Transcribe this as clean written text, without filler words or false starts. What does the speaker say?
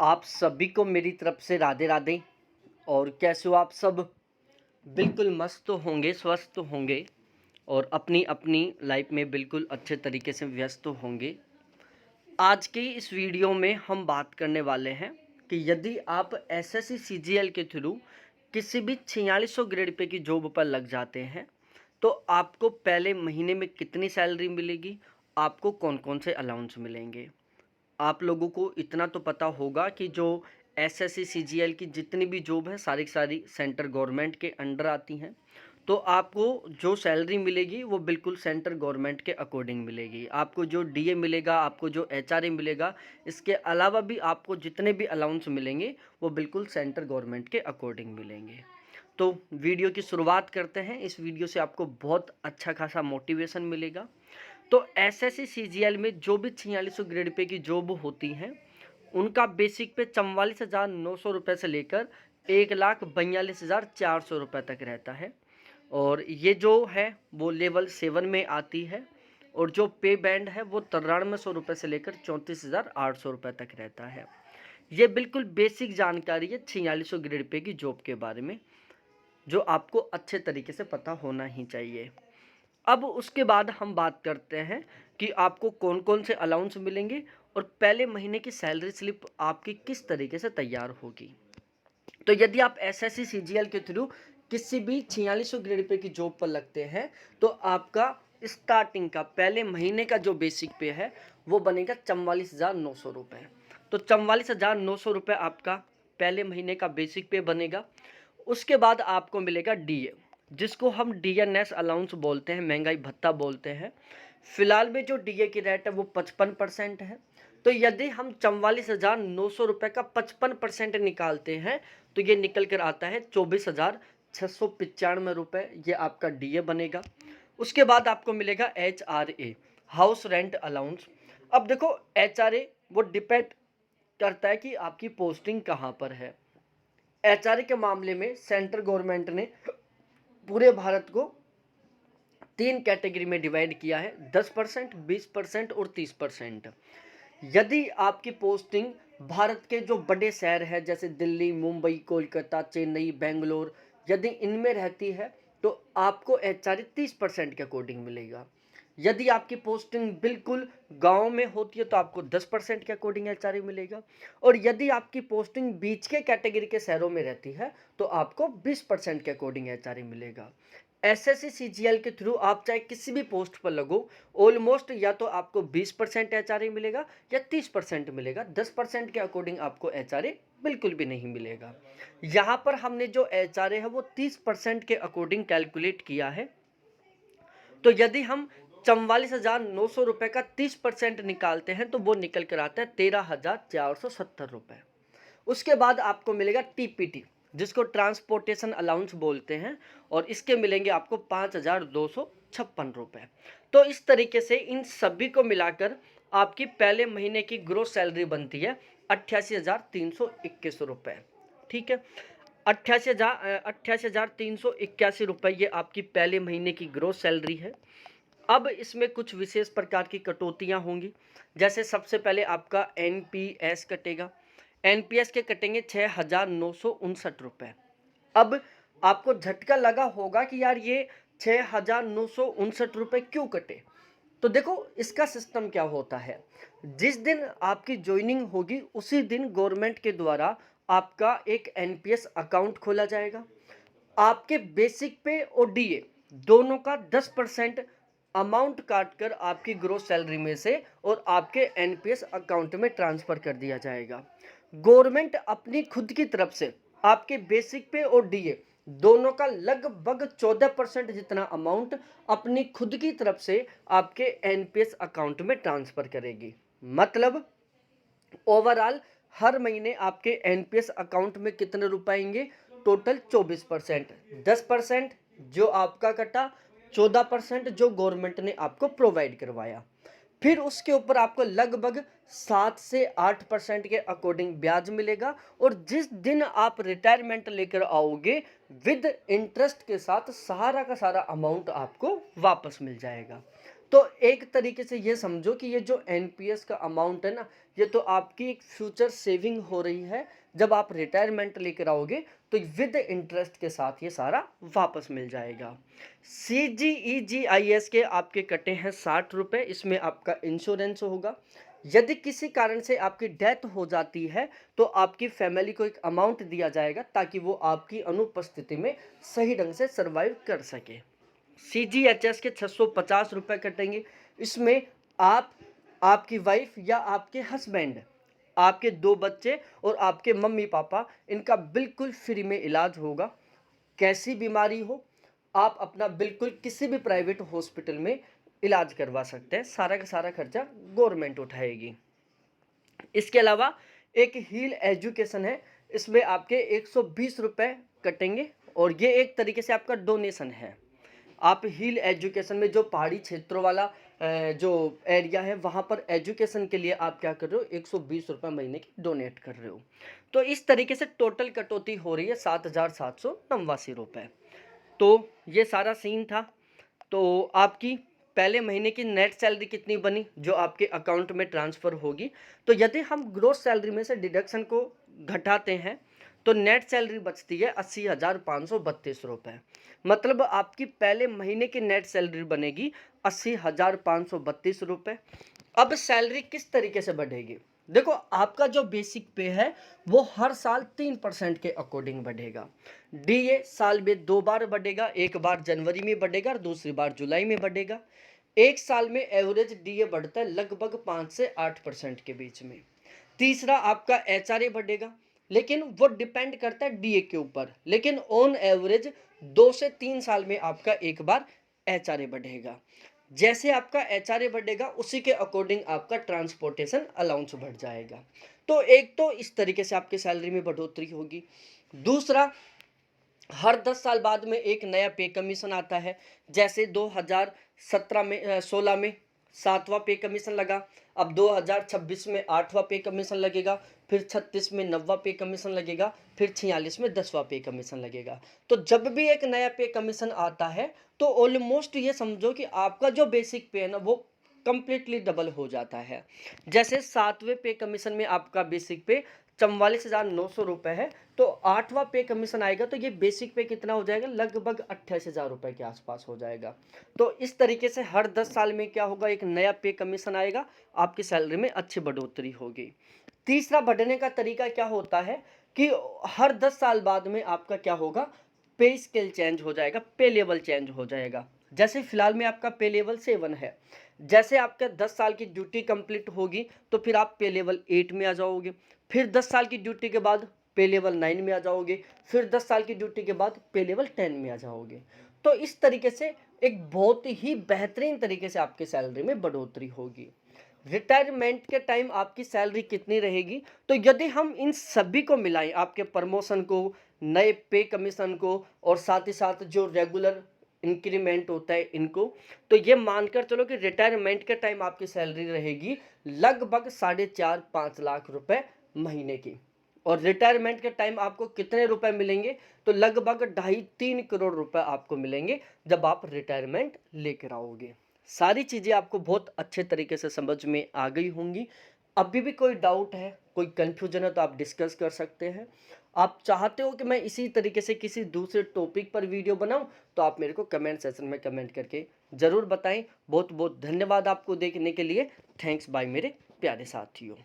आप सभी को मेरी तरफ से राधे राधे। और कैसे हो आप सब? बिल्कुल मस्त होंगे, स्वस्थ होंगे और अपनी अपनी लाइफ में बिल्कुल अच्छे तरीके से व्यस्त होंगे। आज की इस वीडियो में हम बात करने वाले हैं कि यदि आप एसएससी सीजीएल के थ्रू किसी भी 4600 ग्रेड पे की जॉब पर लग जाते हैं तो आपको पहले महीने में कितनी सैलरी मिलेगी, आपको कौन कौन से अलाउंस मिलेंगे। आप लोगों को इतना तो पता होगा कि जो एसएससी सीजीएल की जितनी भी जॉब है सारी की सारी सेंट्रल गवर्नमेंट के अंडर आती हैं। तो आपको जो सैलरी मिलेगी वो बिल्कुल सेंट्रल गवर्नमेंट के अकॉर्डिंग मिलेगी। आपको जो डीए मिलेगा, आपको जो एचआरए मिलेगा, इसके अलावा भी आपको जितने भी अलाउंस मिलेंगे वो बिल्कुल सेंट्रल गवर्नमेंट के अकॉर्डिंग मिलेंगे। तो वीडियो की शुरुआत करते हैं। इस वीडियो से आपको बहुत अच्छा खासा मोटिवेशन मिलेगा। तो एसएससी सीजीएल में जो भी 4600 ग्रेड पे की जॉब होती हैं उनका बेसिक पे 44,900 रुपये से लेकर 1,42,400 रुपये तक रहता है। और ये जो है वो लेवल 7 में आती है। और जो पे बैंड है वो 9300 रुपये से लेकर 34,800 रुपये तक रहता है। ये बिल्कुल बेसिक जानकारी है 4600 ग्रेड पे की जॉब के बारे में, जो आपको अच्छे तरीके से पता होना ही चाहिए। अब उसके बाद हम बात करते हैं कि आपको कौन कौन से अलाउंस मिलेंगे और पहले महीने की सैलरी स्लिप आपकी किस तरीके से तैयार होगी। तो यदि आप एसएससी सीजीएल के थ्रू किसी भी 4600 ग्रेड पे की जॉब पर लगते हैं तो आपका स्टार्टिंग का पहले महीने का जो बेसिक पे है वो बनेगा 44,900 रुपये। तो 44,900 रुपये आपका पहले महीने का बेसिक पे बनेगा। उसके बाद आपको मिलेगा डीए, जिसको हम डीएनएस अलाउंस बोलते हैं, महंगाई भत्ता बोलते हैं। फिलहाल में जो डीए की रेट है वो 55% है। तो यदि हम 44,900 रुपये का 55% निकालते हैं तो ये निकल कर आता है 24,695 रुपये। ये आपका डीए बनेगा। उसके बाद आपको मिलेगा एचआरए, हाउस रेंट अलाउंस। अब देखो एचआरए वो डिपेंड करता है कि आपकी पोस्टिंग कहाँ पर है। एचआरए के मामले में सेंट्रल गवर्नमेंट ने पूरे भारत को 3 कैटेगरी में डिवाइड किया है, 10%, 20% और 30%। यदि आपकी पोस्टिंग भारत के जो बड़े शहर है जैसे दिल्ली, मुंबई, कोलकाता, चेन्नई, बेंगलोर, यदि इनमें रहती है तो आपको एचआरए 30% के अकॉर्डिंग मिलेगा। यदि आपकी पोस्टिंग बिल्कुल गांव में होती है तो आपको 10% के अकॉर्डिंग एचआरए मिलेगा। और यदि आपकी पोस्टिंग बीच के कैटेगरी के शहरों में रहती है तो आपको 20% के अकॉर्डिंग एचआरए मिलेगा। एसएससी सीजीएल के थ्रू आप चाहे किसी भी पोस्ट पर लगो, ऑलमोस्ट या तो आपको 20% एचआरए मिलेगा या 30% मिलेगा। 10% के अकॉर्डिंग आपको एचआरए बिल्कुल भी नहीं मिलेगा। यहाँ पर हमने जो एचआरए है वो 30% के अकॉर्डिंग कैलकुलेट किया है। तो यदि हम 44,900 रुपये का 30% निकालते हैं तो वो निकल कर आता है 13,470 रुपये। उसके बाद आपको मिलेगा टीपीटी, जिसको ट्रांसपोर्टेशन अलाउंस बोलते हैं, और इसके मिलेंगे आपको 5,256 रुपये। तो इस तरीके से इन सभी को मिलाकर आपकी पहले महीने की ग्रोस सैलरी बनती है 88,321 रुपये। ठीक है, 88,381 रुपये ये आपकी पहले महीने की ग्रोस सैलरी है। अब इसमें कुछ विशेष प्रकार की कटौतियां होंगी। जैसे सबसे पहले आपका एनपीएस कटेगा। एनपीएस के कटेंगे 6,959 रुपये। अब आपको झटका लगा होगा कि यार ये 6,959 रुपये क्यों कटे। तो देखो इसका सिस्टम क्या होता है, जिस दिन आपकी ज्वाइनिंग होगी उसी दिन गवर्नमेंट के द्वारा आपका एक एनपीएस अकाउंट खोला जाएगा। आपके बेसिक पे और डीए दोनों का 10% अमाउंट काटकर आपकी ग्रोस सैलरी में से और आपके एनपीएस अकाउंट में ट्रांसफर कर दिया जाएगा। गवर्नमेंट अपनी खुद की तरफ से आपके बेसिक पे और डीए दोनों का लगभग 14% जितना अमाउंट अपनी खुद की तरफ से आपके एनपीएस अकाउंट में ट्रांसफर करेगी। मतलब ओवरऑल हर महीने आपके एनपीएस अकाउंट में कितने रुपए आएंगे? टोटल 24%। 10% जो आपका कटा, 14% जो गवर्नमेंट ने आपको प्रोवाइड करवाया। फिर उसके ऊपर आपको लगभग 7 से 8% के अकॉर्डिंग ब्याज मिलेगा। और जिस दिन आप रिटायरमेंट लेकर आओगे विद इंटरेस्ट के साथ सारा का सारा अमाउंट आपको वापस मिल जाएगा। तो एक तरीके से ये समझो कि ये जो एनपीएस का अमाउंट है ना, ये तो आपकी एक फ्यूचर सेविंग हो रही है। जब आप रिटायरमेंट लेकर आओगे तो विद इंटरेस्ट के साथ ये सारा वापस मिल जाएगा। CGEGIS के आपके कटे हैं 60 रुपये, इसमें आपका इंश्योरेंस होगा। यदि किसी कारण से आपकी डेथ हो जाती है तो आपकी फैमिली को एक अमाउंट दिया जाएगा ताकि वो आपकी अनुपस्थिति में सही ढंग से सर्वाइव कर सके। CGHS के 650 रुपये कटेंगे। इसमें आप, आपकी वाइफ या आपके हस्बैंड, आपके 2 बच्चे और आपके मम्मी पापा, इनका बिल्कुल फ्री में इलाज होगा। कैसी बीमारी हो, आप अपना बिल्कुल किसी भी प्राइवेट हॉस्पिटल में इलाज करवा सकते हैं, सारा का सारा खर्चा गवर्नमेंट उठाएगी। इसके अलावा एक हील एजुकेशन है, इसमें आपके 120 रुपये कटेंगे और ये एक तरीके से आपका डोनेशन है। आप हील एजुकेशन में जो पहाड़ी क्षेत्रों वाला जो एरिया है वहाँ पर एजुकेशन के लिए आप क्या कर रहे हो, 120 रुपये महीने की डोनेट कर रहे हो। तो इस तरीके से टोटल कटौती हो रही है 7,789 रुपये। तो ये सारा सीन था। तो आपकी पहले महीने की नेट सैलरी कितनी बनी जो आपके अकाउंट में ट्रांसफ़र होगी। तो यदि हम ग्रोस सैलरी में से डिडक्शन को घटाते हैं तो नेट सैलरी बचती है 80,532 रुपये। मतलब आपकी पहले महीने की नेट सैलरी बनेगी 80,532 रुपये। अब सैलरी किस तरीके से बढ़ेगी, देखो आपका जो बेसिक पे है वो हर साल 3% के अकॉर्डिंग बढ़ेगा। DA साल में 2 बार बढ़ेगा, एक बार जनवरी में बढ़ेगा और दूसरी बार जुलाई में बढ़ेगा। एक साल में एवरेज DA बढ़ता है लगभग 5 से 8% के बीच में। तीसरा आपका HRA बढ़ेगा, लेकिन वो डिपेंड करता है DA के ऊपर, लेकिन ऑन एवरेज 2 से 3 साल में आपका एक बार HRA बढ़ेगा। जैसे आपका HRA बढ़ेगा उसी के अकॉर्डिंग आपका ट्रांसपोर्टेशन अलाउंस बढ़ जाएगा। तो एक तो इस तरीके से आपकी सैलरी में बढ़ोतरी होगी। दूसरा, हर 10 साल बाद में एक नया पे कमीशन आता है। जैसे 2017 में 16 में 7वां पे कमीशन लगा, अब 2026 में 8वां पे कमीशन लगेगा, फिर 36 में 9वां पे कमीशन लगेगा, फिर 46 में 10वां पे कमीशन लगेगा। तो जब भी एक नया पे कमीशन आता है तो ऑलमोस्ट ये समझो कि आपका जो बेसिक पे है ना वो कंप्लीटली डबल हो जाता है। जैसे 7वें पे कमीशन में आपका बेसिक पे 44,900 रुपये है, तो 8वां पे कमीशन आएगा तो ये बेसिक पे कितना हो जाएगा, लगभग 28,000 रुपये के आसपास हो जाएगा। तो इस तरीके से हर 10 साल में क्या होगा, एक नया पे कमीशन आएगा, आपकी सैलरी में अच्छी बढ़ोतरी होगी। तीसरा बढ़ने का तरीका क्या होता है कि हर 10 साल बाद में आपका क्या होगा, पे स्केल चेंज हो जाएगा, पे लेवल चेंज हो जाएगा। जैसे फिलहाल में आपका पे लेवल 7 है, जैसे आपका 10 साल की ड्यूटी कंप्लीट होगी तो फिर आप पे लेवल 8 में आ जाओगे, फिर 10 साल की ड्यूटी के बाद पे लेवल 9 में आ जाओगे, फिर 10 साल की ड्यूटी के बाद पे लेवल 10 में आ जाओगे। तो इस तरीके से एक बहुत ही बेहतरीन तरीके से आपकी सैलरी में बढ़ोतरी होगी। रिटायरमेंट के टाइम आपकी सैलरी कितनी रहेगी, तो यदि हम इन सभी को मिलाएं, आपके प्रमोशन को, नए पे कमीशन को और साथ ही साथ जो रेगुलर इंक्रीमेंट होता है इनको, तो ये मानकर चलो कि रिटायरमेंट के टाइम आपकी सैलरी रहेगी लगभग 4.5-5 लाख रुपए महीने की। और रिटायरमेंट के टाइम आपको कितने रुपए मिलेंगे, तो लगभग 2.5-3 करोड़ रुपए आपको मिलेंगे जब आप रिटायरमेंट लेकर आओगे। सारी चीज़ें आपको बहुत अच्छे तरीके से समझ में आ गई होंगी। अभी भी कोई डाउट है, कोई कन्फ्यूजन है तो आप डिस्कस कर सकते हैं। आप चाहते हो कि मैं इसी तरीके से किसी दूसरे टॉपिक पर वीडियो बनाऊं तो आप मेरे को कमेंट सेक्शन में कमेंट करके ज़रूर बताएं। बहुत बहुत धन्यवाद आपको देखने के लिए। थैंक्स बाय मेरे प्यारे साथियों।